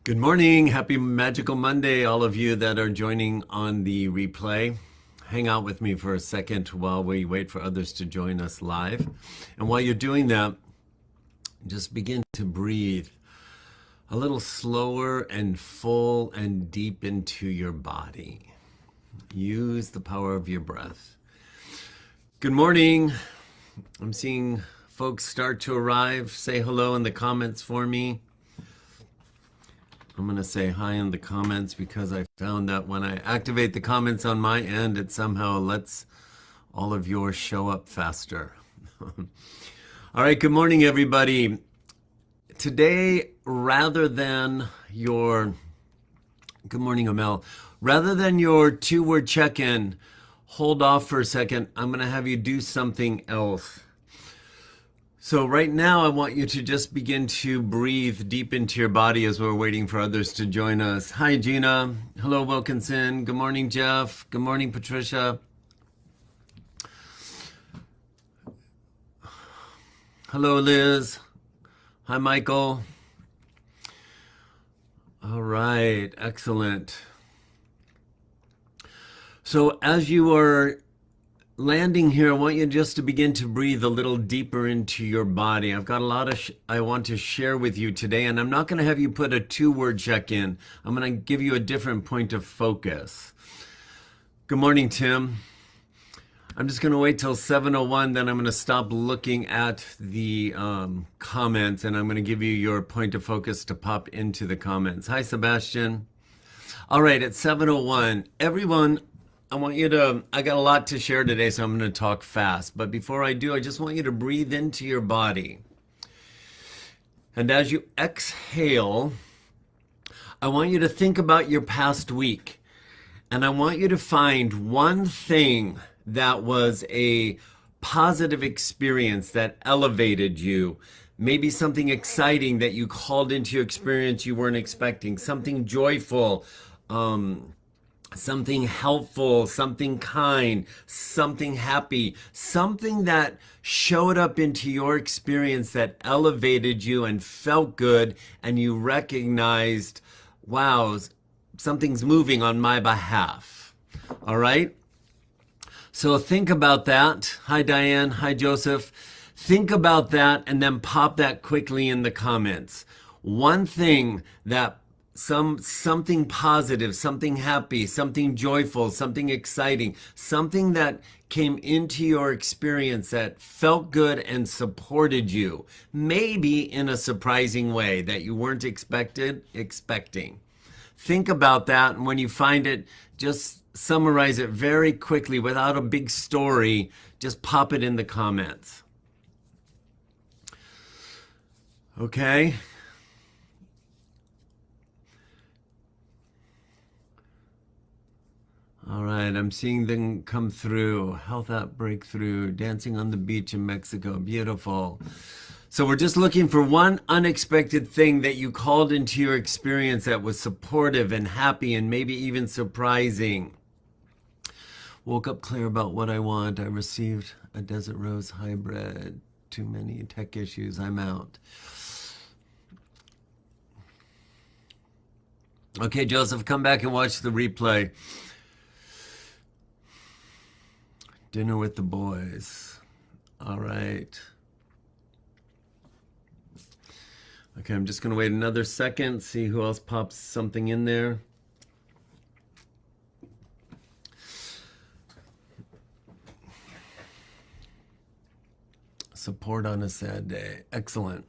Good morning. Happy Magical Monday, all of you that are joining on the replay. Hang out with me for a second while we wait for others to join us live. And while you're doing that, just begin to breathe a little slower and full and deep into your body. Use the power of your breath. Good morning. I'm seeing folks start to arrive. Say hello in the comments for me. I'm going to say hi in the comments because I found that when I activate the comments on my end, it somehow lets all of yours show up faster. All right, good morning, everybody. Today, rather than your, good morning, Amel, rather than your two-word check-in, hold off for a second. I'm going to have you do something else. So right now, I want you to just begin to breathe deep into your body as we're waiting for others to join us. Hi, Gina. Hello, Wilkinson. Good morning, Jeff. Good morning, Patricia. Hello, Liz. Hi, Michael. All right, excellent. So as you are landing here, I want you just to begin to breathe a little deeper into your body. I've got a lot of I want to share with you today, and I'm not going to have you put a two-word check-in. I'm going to give you a different point of focus. Good morning, Tim. I'm just going to wait till 7:01, then I'm going to stop looking at the comments, and I'm going to give you your point of focus to pop into the comments. Hi, Sebastian. All right, at 7:01, everyone, I got a lot to share today, so I'm going to talk fast. But before I do, I just want you to breathe into your body. And as you exhale, I want you to think about your past week. And I want you to find one thing that was a positive experience that elevated you. Maybe something exciting that you called into your experience you weren't expecting. Something joyful, something helpful, something kind, something happy, something that showed up into your experience that elevated you and felt good, and you recognized, wow, something's moving on my behalf. All right? So think about that. Hi, Diane. Hi, Joseph. Think about that and then pop that quickly in the comments. One thing that something positive, something happy, something joyful, something exciting, something that came into your experience that felt good and supported you, maybe in a surprising way that you weren't expecting. Think about that, and when you find it, just summarize it very quickly without a big story. Just pop it in the comments. Okay? All right, I'm seeing them come through. Health app breakthrough, dancing on the beach in Mexico. Beautiful. So we're just looking for one unexpected thing that you called into your experience that was supportive and happy and maybe even surprising. Woke up clear about what I want. I received a Desert Rose hybrid. Too many tech issues. I'm out. Okay, Joseph, come back and watch the replay. Dinner with the boys. All right. Okay, I'm just going to wait another second, see who else pops something in there. Support on a sad day. Excellent.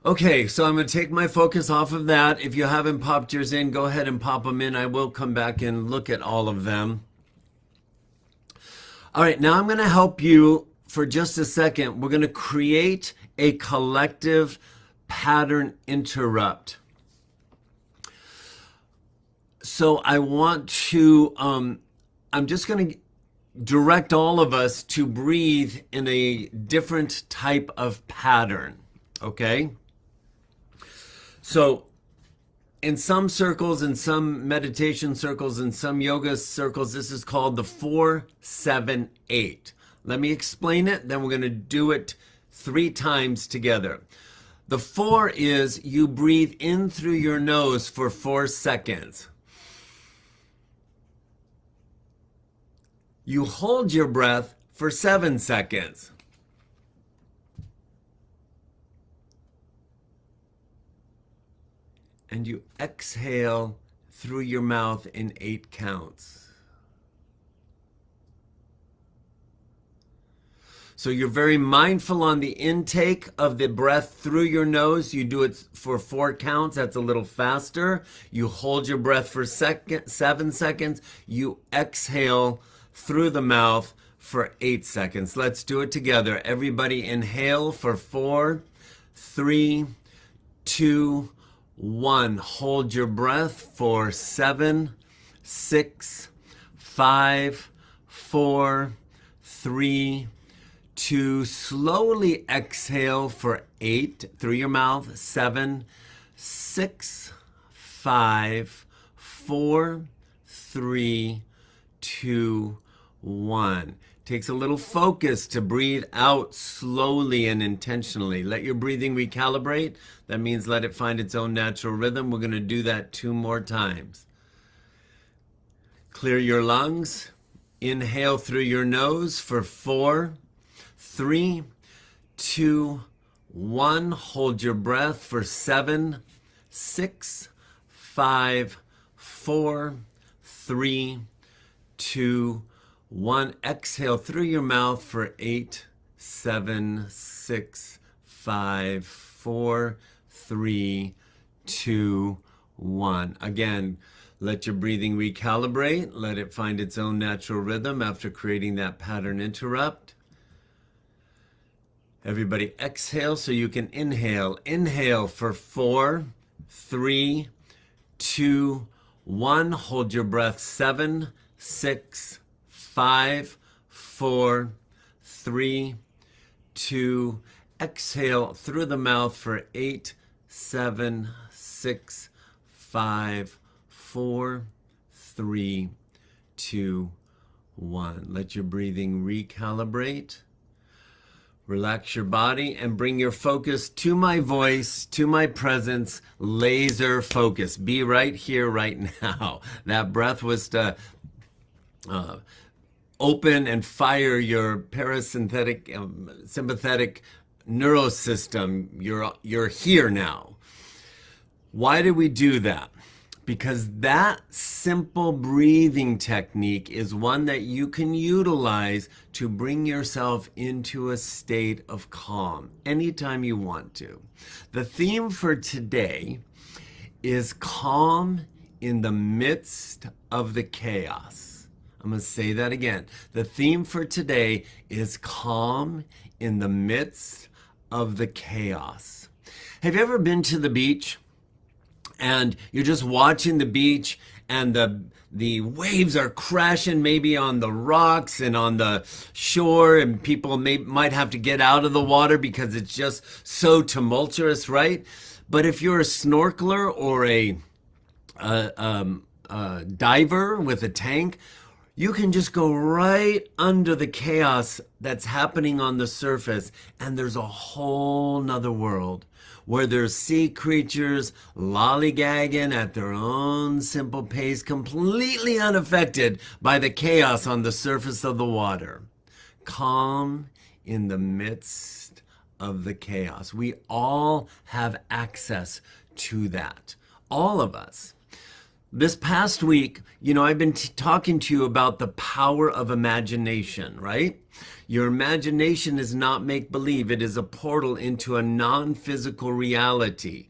Okay, so I'm going to take my focus off of that. If you haven't popped yours in, go ahead and pop them in. I will come back and look at all of them. All right, now I'm going to help you for just a second. We're going to create a collective pattern interrupt. So I want to, I'm just going to direct all of us to breathe in a different type of pattern, okay? So in some circles, in some meditation circles, in some yoga circles, this is called the 4-7-8. Let me explain it, then we're going to do it 3 times together. The 4 is you breathe in through your nose for 4 seconds. You hold your breath for 7 seconds. And you exhale through your mouth in 8 counts. So you're very mindful on the intake of the breath through your nose. You do it for 4 counts. That's a little faster. You hold your breath for 7 seconds. You exhale through the mouth for 8 seconds. Let's do it together. Everybody inhale for 4, 3, 2, 1. Hold your breath for 7, 6, 5, 4, 3, 2. Slowly exhale for 8 through your mouth. 7, 6, 5, 4, 3, 2, 1. Takes a little focus to breathe out slowly and intentionally. Let your breathing recalibrate. That means let it find its own natural rhythm. We're going to do that 2 more times. Clear your lungs. Inhale through your nose for 4, 3, 2, 1. Hold your breath for 7, 6, 5, 4, 3, 2, 1. Exhale through your mouth for 8, 7, 6, 5, 4, 3, 2, 1. Again, let your breathing recalibrate. Let it find its own natural rhythm after creating that pattern interrupt. Everybody exhale so you can inhale. Inhale for 4, 3, 2, 1. Hold your breath. 7, 6, 5, 4, 3, 2. Exhale through the mouth for 8, 7, 6, 5, 4, 3, 2, 1. Let your breathing recalibrate. Relax your body and bring your focus to my voice, to my presence, laser focus. Be right here, right now. That breath was to open and fire your parasympathetic, sympathetic neurosystem. You're here now. Why did we do that? Because that simple breathing technique is one that you can utilize to bring yourself into a state of calm anytime you want to. The theme for today is calm in the midst of the chaos. I'm going to say that again. The theme for today is calm in the midst of the chaos. Have you ever been to the beach? And you're just watching the beach and the waves are crashing maybe on the rocks and on the shore, and people might have to get out of the water because it's just so tumultuous, right? But if you're a snorkeler or a diver with a tank, you can just go right under the chaos that's happening on the surface, and there's a whole nother world where there's sea creatures lollygagging at their own simple pace, completely unaffected by the chaos on the surface of the water. Calm in the midst of the chaos. We all have access to that. All of us. This past week, I've been talking to you about the power of imagination, right? Your imagination is not make-believe. It is a portal into a non-physical reality.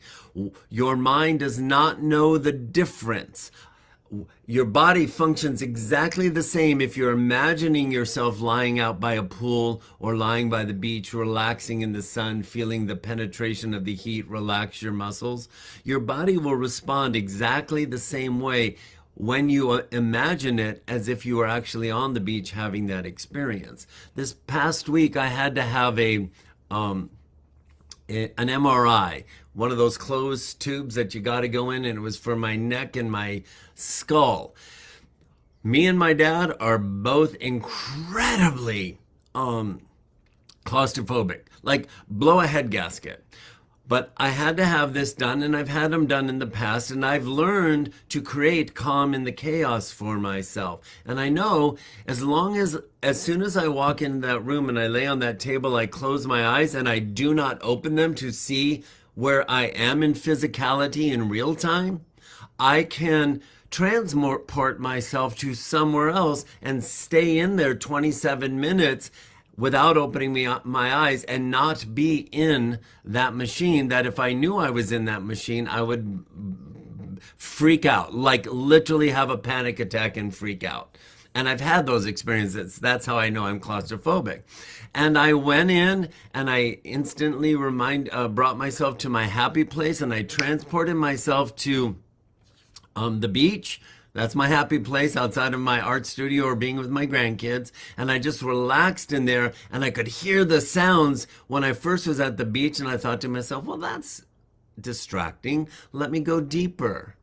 Your mind does not know the difference. Your body functions exactly the same if you're imagining yourself lying out by a pool or lying by the beach, relaxing in the sun, feeling the penetration of the heat, relax your muscles. Your body will respond exactly the same way when you imagine it as if you were actually on the beach having that experience. This past week, I had to have an MRI, one of those closed tubes that you got to go in, and it was for my neck and my skull. Me and my dad are both incredibly claustrophobic. Like, blow a head gasket. But I had to have this done, and I've had them done in the past, and I've learned to create calm in the chaos for myself. And I know as soon as I walk into that room and I lay on that table, I close my eyes and I do not open them to see where I am in physicality in real time, I can transport myself to somewhere else and stay in there 27 minutes without opening my eyes and not be in that machine, that if I knew I was in that machine, I would freak out, like literally have a panic attack and freak out. And I've had those experiences. That's how I know I'm claustrophobic. And I went in and I instantly brought myself to my happy place, and I transported myself to the beach. That's my happy place outside of my art studio or being with my grandkids. And I just relaxed in there, and I could hear the sounds when I first was at the beach. And I thought to myself, well, that's distracting. Let me go deeper.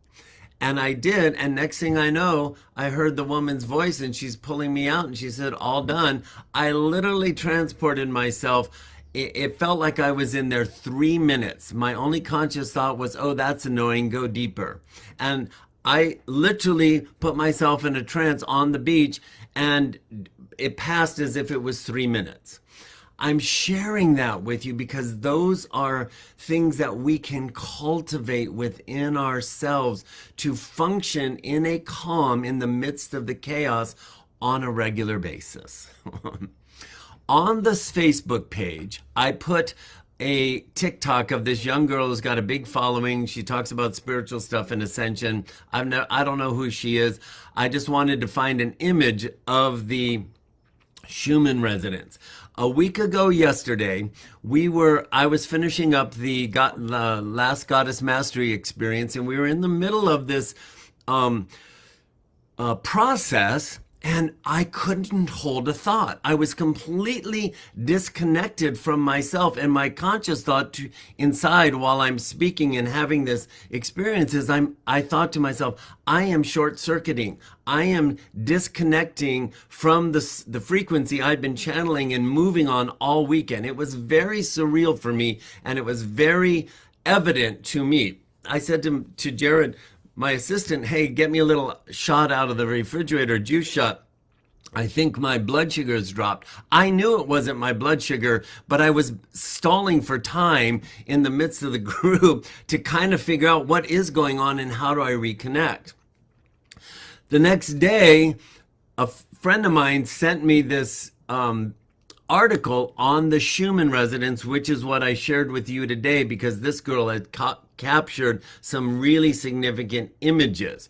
And I did. And next thing I know, I heard the woman's voice, and she's pulling me out, and she said, all done. I literally transported myself. It felt like I was in there 3 minutes. My only conscious thought was, oh, that's annoying. Go deeper. And I literally put myself in a trance on the beach, and it passed as if it was 3 minutes. I'm sharing that with you because those are things that we can cultivate within ourselves to function in a calm in the midst of the chaos on a regular basis. On this Facebook page, I put a TikTok of this young girl who's got a big following. She talks about spiritual stuff and ascension. I don't know who she is. I just wanted to find an image of the Schumann resonance. A week ago yesterday, I was finishing up the last Goddess Mastery experience, and we were in the middle of this process. And I couldn't hold a thought. I was completely disconnected from myself, and my conscious thought inside while I'm speaking and having this experience is I thought to myself, I am short-circuiting. I am disconnecting from the frequency I've been channeling and moving on all weekend. It was very surreal for me, and it was very evident to me. I said to Jared, my assistant, hey, get me a little shot out of the refrigerator, juice shot. I think my blood sugar has dropped. I knew it wasn't my blood sugar, but I was stalling for time in the midst of the group to kind of figure out what is going on and how do I reconnect. The next day, a friend of mine sent me this article on the Schumann resonance, which is what I shared with you today because this girl had captured some really significant images.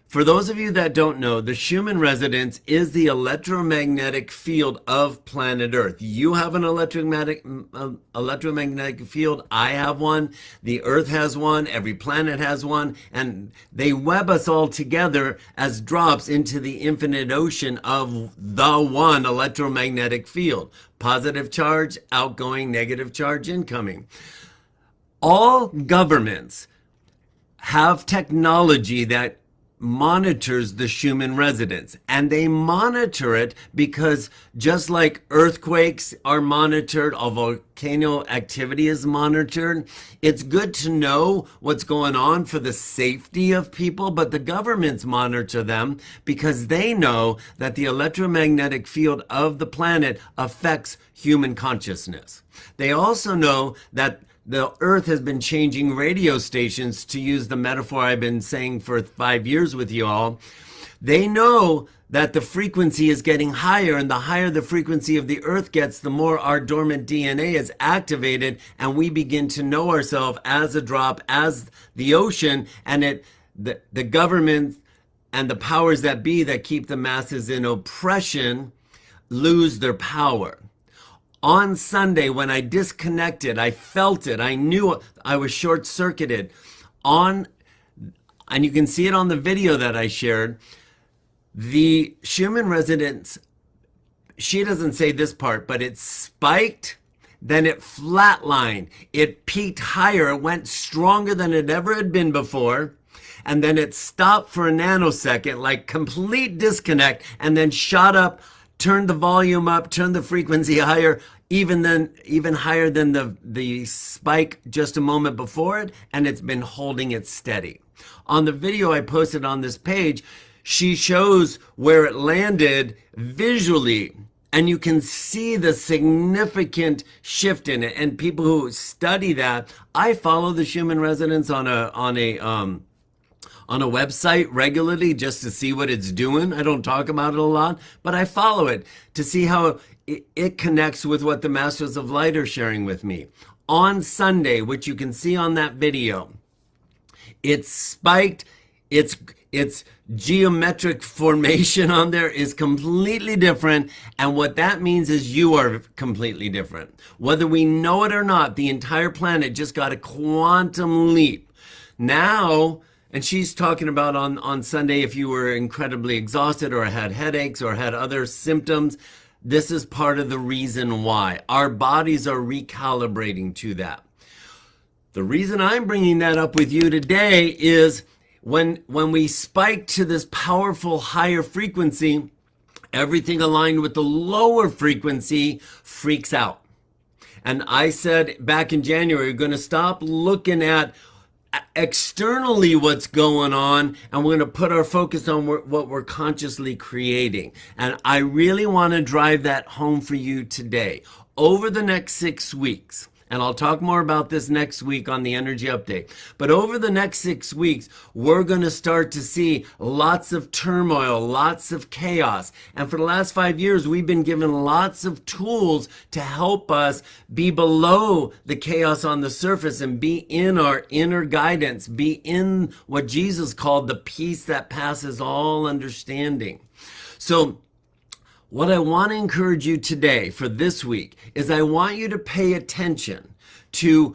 For those of you that don't know, the Schumann resonance is the electromagnetic field of planet Earth. You have an electromagnetic field. I have one. The Earth has one. Every planet has one. And they web us all together as drops into the infinite ocean of the one electromagnetic field. Positive charge, outgoing, negative charge, incoming. All governments have technology that monitors the Schumann resonance, and they monitor it because just like earthquakes are monitored, or volcano activity is monitored, it's good to know what's going on for the safety of people, but the governments monitor them because they know that the electromagnetic field of the planet affects human consciousness. They also know that the Earth has been changing radio stations, to use the metaphor I've been saying for 5 years with you all. They know that the frequency is getting higher, and the higher the frequency of the Earth gets, the more our dormant DNA is activated, and we begin to know ourselves as a drop, as the ocean, and the government and the powers that be that keep the masses in oppression lose their power. On Sunday, when I disconnected, I felt it. I knew I was short-circuited. And you can see it on the video that I shared. The Schumann resonance, she doesn't say this part, but it spiked, then it flatlined. It peaked higher. It went stronger than it ever had been before. And then it stopped for a nanosecond, like complete disconnect, and then shot up turn the volume up, turn the frequency higher, even higher than the spike just a moment before it, and it's been holding it steady. On the video I posted on this page, she shows where it landed visually, and you can see the significant shift in it. And people who study that, I follow the Schumann resonance on a website regularly just to see what it's doing. I don't talk about it a lot, but I follow it to see how it connects with what the Masters of Light are sharing with me. On Sunday, which you can see on that video, it's spiked. Its geometric formation on there is completely different. And what that means is you are completely different. Whether we know it or not, the entire planet just got a quantum leap. Now, and she's talking about on Sunday, if you were incredibly exhausted or had headaches or had other symptoms, this is part of the reason why. Our bodies are recalibrating to that. The reason I'm bringing that up with you today is when we spike to this powerful higher frequency, everything aligned with the lower frequency freaks out. And I said back in January, we're going to stop looking at externally what's going on, and we're going to put our focus on what we're consciously creating. And I really want to drive that home for you today. Over the next 6 weeks, and I'll talk more about this next week on the energy update. But over the next 6 weeks, we're going to start to see lots of turmoil, lots of chaos. And for the last 5 years, we've been given lots of tools to help us be below the chaos on the surface and be in our inner guidance, be in what Jesus called the peace that passes all understanding. So, what I want to encourage you today for this week is I want you to pay attention to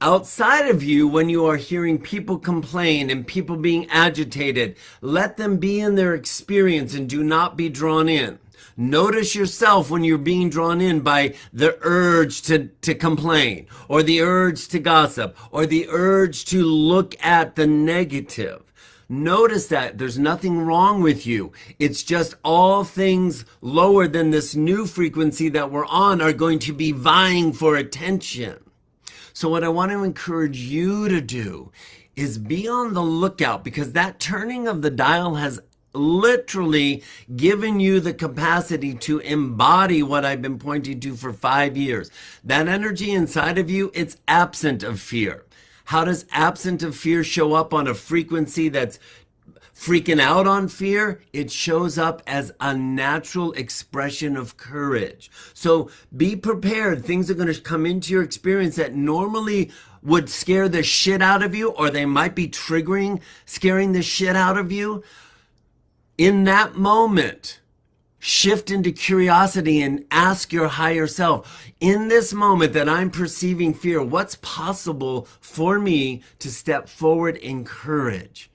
outside of you when you are hearing people complain and people being agitated. Let them be in their experience and do not be drawn in. Notice yourself when you're being drawn in by the urge to complain or the urge to gossip or the urge to look at the negative. Notice that there's nothing wrong with you. It's just all things lower than this new frequency that we're on are going to be vying for attention. So what I want to encourage you to do is be on the lookout, because that turning of the dial has literally given you the capacity to embody what I've been pointing to for 5 years. That energy inside of you, it's absent of fear. How does absent of fear show up on a frequency that's freaking out on fear? It shows up as a natural expression of courage. So be prepared. Things are going to come into your experience that normally would scare the shit out of you, or they might be scaring the shit out of you. In that moment, shift into curiosity and ask your higher self, in this moment that I'm perceiving fear, what's possible for me to step forward in courage?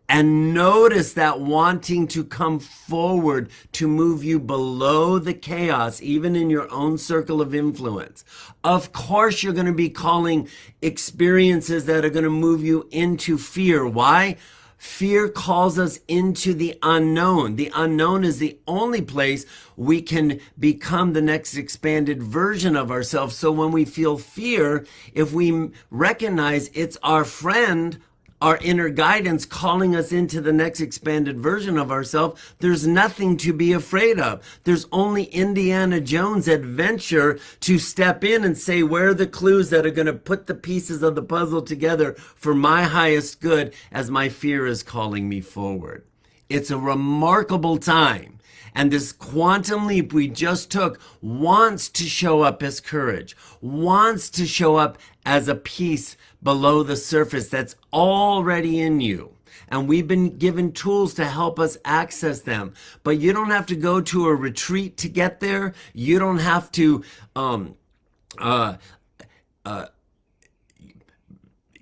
And notice that wanting to come forward to move you below the chaos, even in your own circle of influence. Of course, you're going to be calling experiences that are going to move you into fear. Why? Fear calls us into the unknown. The unknown is the only place we can become the next expanded version of ourselves. So when we feel fear, if we recognize it's our friend, our inner guidance calling us into the next expanded version of ourselves, there's nothing to be afraid of. There's only Indiana Jones adventure to step in and say, where are the clues that are going to put the pieces of the puzzle together for my highest good as my fear is calling me forward. It's a remarkable time. And this quantum leap we just took wants to show up as courage, wants to show up as a peace below the surface that's already in you. And we've been given tools to help us access them. But you don't have to go to a retreat to get there. You don't have to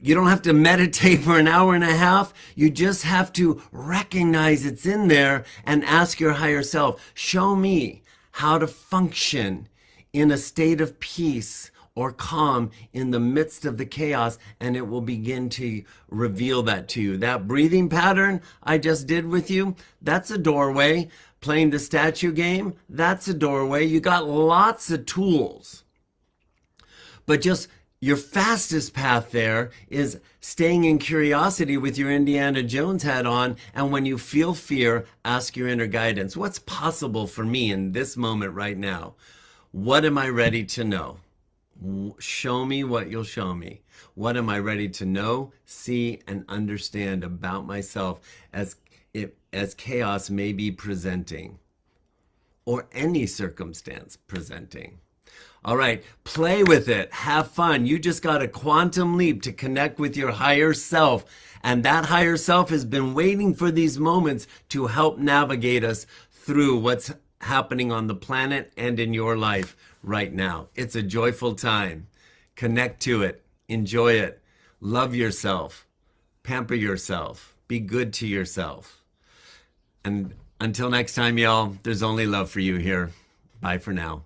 you don't have to meditate for an hour and a half. You just have to recognize it's in there and ask your higher self, show me how to function in a state of peace or calm in the midst of the chaos, and it will begin to reveal that to you. That breathing pattern I just did with you, that's a doorway. Playing the statue game, that's a doorway. You got lots of tools. But just your fastest path there is staying in curiosity with your Indiana Jones hat on. And when you feel fear, ask your inner guidance. What's possible for me in this moment right now? What am I ready to know? Show me what you'll show me. What am I ready to know, see, and understand about myself as chaos may be presenting, or any circumstance presenting? All right, play with it. Have fun. You just got a quantum leap to connect with your higher self. And that higher self has been waiting for these moments to help navigate us through what's happening on the planet and in your life right now. It's a joyful time. Connect to it. Enjoy it. Love yourself. Pamper yourself. Be good to yourself. And until next time, y'all, there's only love for you here. Bye for now.